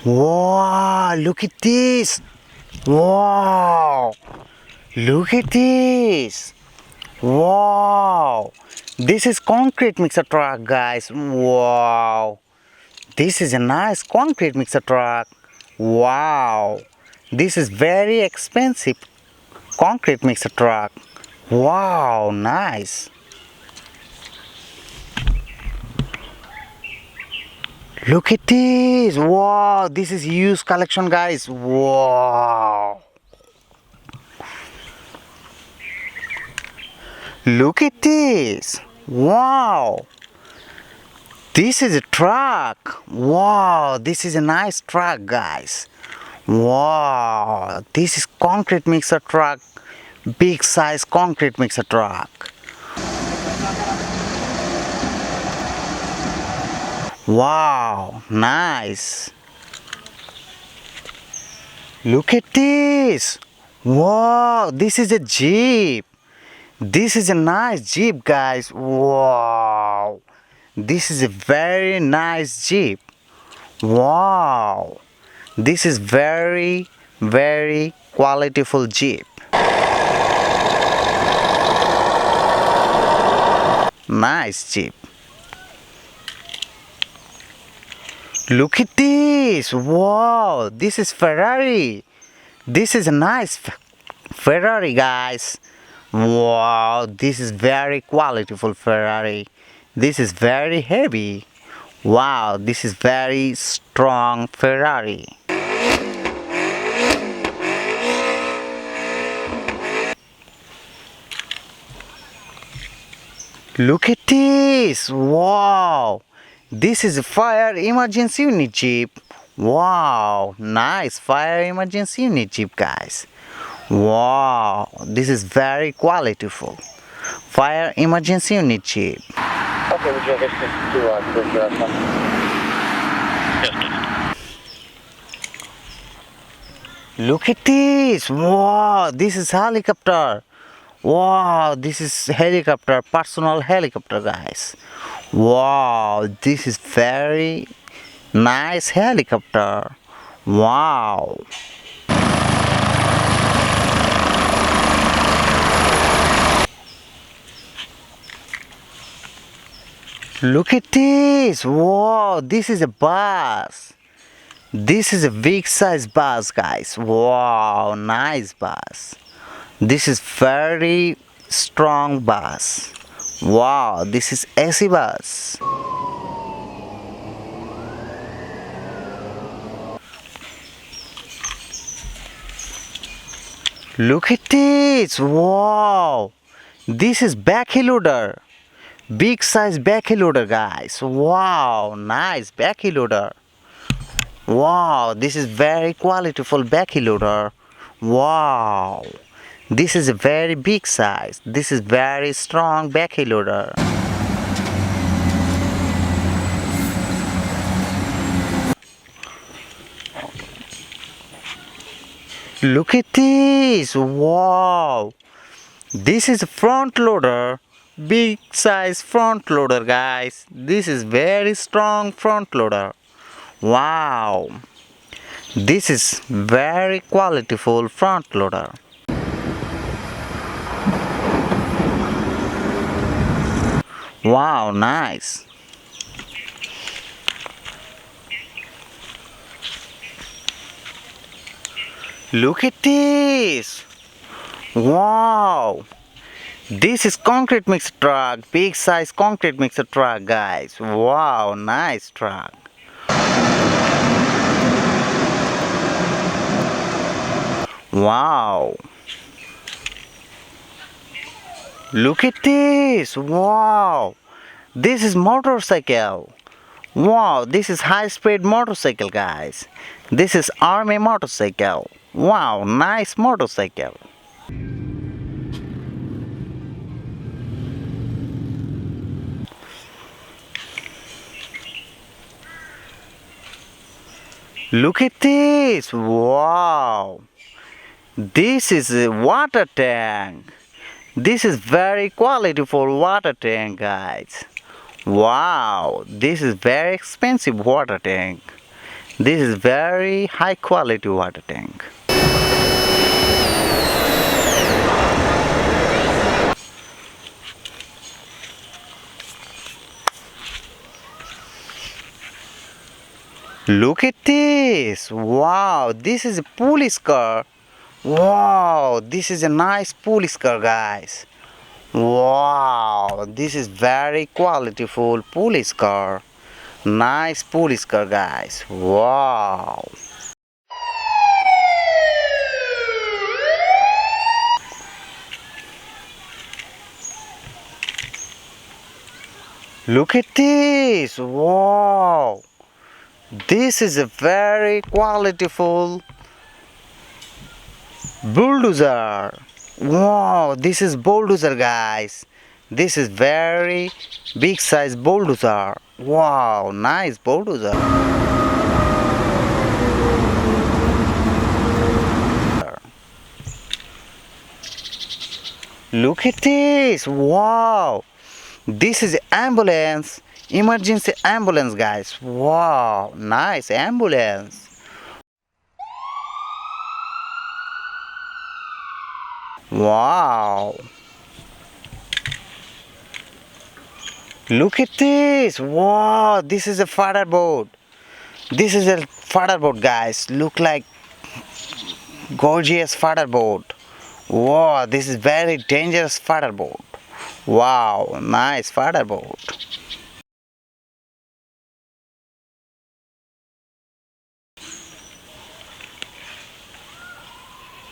Wow, look at this. Wow, look at this. Wow, this is concrete mixer truck, guys. Wow, this is a nice concrete mixer truck. Wow, this is very expensive concrete mixer truck. Wow, nice. Look at this. Wow, this is huge collection, guys. Wow. Look at this. Wow. This is a truck. Wow, this is a nice truck, guys. Wow, this is concrete mixer truck. Big size concrete mixer truck. Wow, nice. Look at this. Wow, this is a Jeep. This is a nice Jeep, guys. Wow. This is a very nice Jeep. Wow. This is very, very qualityful Jeep. Nice Jeep. Look at this. Wow. This is Ferrari. This is a nice Ferrari, guys. Wow. This is very qualityful Ferrari. This is very heavy. Wow. This is very strong Ferrari. Look at this! Wow! This is a fire emergency unit Jeep. Wow! Nice fire emergency unit Jeep, guys. Wow! This is very qualityful. Fire emergency unit Jeep. Okay, would you like us to clear that one? Look at this! Wow! This is helicopter. Wow, this is helicopter, personal helicopter, guys. Wow, this is very nice helicopter. Wow. Look at this. Wow, this is a bus. This is a big size bus, guys. Wow, nice bus. This is very strong bus. Wow, this is AC bus. Look at this. Wow. This is backhoe loader. Big size backhoe loader, guys. Wow, nice backhoe loader. Wow, this is very qualityful backhoe loader. Wow. This is a very big size. This is very strong backhoe loader. Look at this. Wow. This is a front loader. Big size front loader, guys. This is very strong front loader. Wow. This is very qualityful front loader. Wow, nice. Look at this. Wow. This is concrete mixer truck. Big size concrete mixer truck, guys. Wow, nice truck. Wow. Look at this. Wow. This is motorcycle. Wow, this is high-speed motorcycle, guys. This is army motorcycle. Wow, nice motorcycle. Look at this. Wow. This is a water tank. This is very qualityful water tank, guys. Wow, this is very expensive water tank. This is very high quality water tank. Look at this! Wow, this is a police car. Wow, this is a nice police car, guys. Wow, this is very qualityful police car. Nice police car, guys. Wow. Look at this. Wow. This is a very qualityful bulldozer. Wow, this is bulldozer, guys. This is very big size bulldozer. Wow, nice bulldozer. Look at this. Wow. This is ambulance. Emergency ambulance, guys. Wow, nice ambulance. Wow. Look at this. Wow, this is a fire boat. This is a fire boat, guys. Look like gorgeous fire boat. Wow, this is very dangerous fire boat. Wow, nice fire boat.